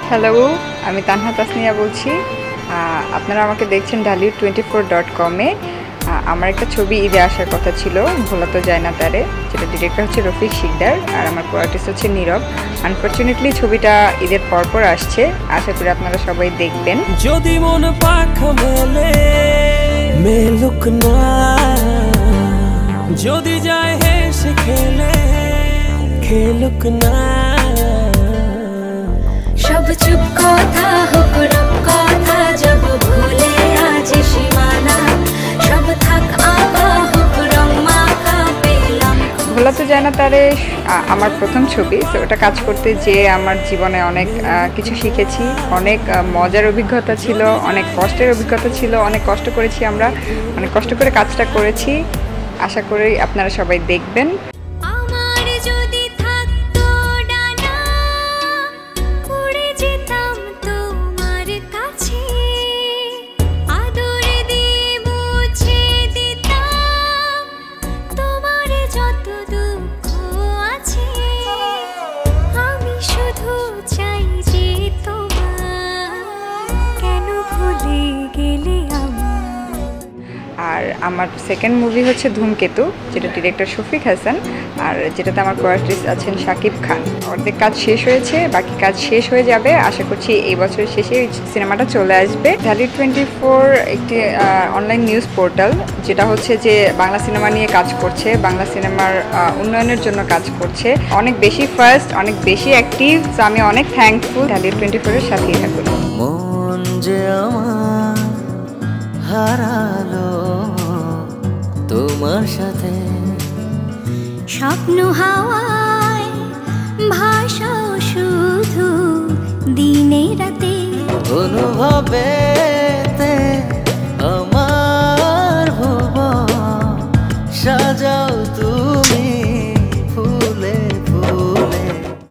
Hello, আমি তানহা তাসনিয়া বলছি। আপনারা আমাকে দেখছেন ঢালিউড24.com-এ। আমার একটা ছবি ঈদে আসার কথা ছিল, ভোলা তো যায় না তারে, যেটা ডিরেক্টর হচ্ছে রফিক শিকদার আর আমার কো-আর্টিস্ট হচ্ছে নীরব। আনফর্চুনেটলি ছবিটা ঈদের পরপর আসছে, আশা করি আপনারা সবাই দেখবেন। যদি মন পাখা মেলে মেলুক না, যদি যায় হেসে খেলে খেলুক না, সব চুপ কথা হোক রব কথা, যাব ভুলে আজ সীমানা, সব থাক আঁকা হোক রং মাখা পেলাম। ভোলা তো যায় না তারে আমার প্রথম ছবি, তো ওটা কাজ করতে যেয়ে আমার জীবনে অনেক কিছু শিখেছি, অনেক মজার অভিজ্ঞতা ছিল, অনেক কষ্টের অভিজ্ঞতা ছিল, অনেক কষ্ট করেছি আমরা, অনেক কষ্ট করে কাজটা করেছি। আশা করি আপনারা সবাই দেখবেন। আমার যদি থাকতো ডানা, উড়ে যেতাম তোমার কাছে, আদর দিয়ে মুছে দিতাম তোমার যত দুঃখ আছে। আমি শুধু চাই যে তোমার, কেন ভুলে গেলে আমার। আর আমার সেকেন্ড মুভি হচ্ছে ধূমকেতু, যেটা ডিরেক্টর শফিক হাসান আর যেটাতে আমার কো-আর্টিস্ট আছেন শাকিব খান। অর্ধেক কাজ শেষ হয়েছে, বাকি কাজ শেষ হয়ে যাবে, আশা করছি এই বছরের শেষে সিনেমাটা চলে আসবে। ঢালিউড24 একটি অনলাইন নিউজ পোর্টাল, যেটা হচ্ছে যে বাংলা সিনেমা নিয়ে কাজ করছে, বাংলা সিনেমার উন্নয়নের জন্য কাজ করছে, অনেক বেশি ফার্স্ট, অনেক বেশি অ্যাক্টিভ। তো আমি অনেক থ্যাঙ্কফুল ঢালিউড24-এর সাথেই থাকুন। মন যে আমার হারালো তোমার সাথে, স্বপ্ন হাওয়ায় ভাসাও শুধু দিনে রাতে, অনুভবেতে আমার ভুবন সাজাও তুমি।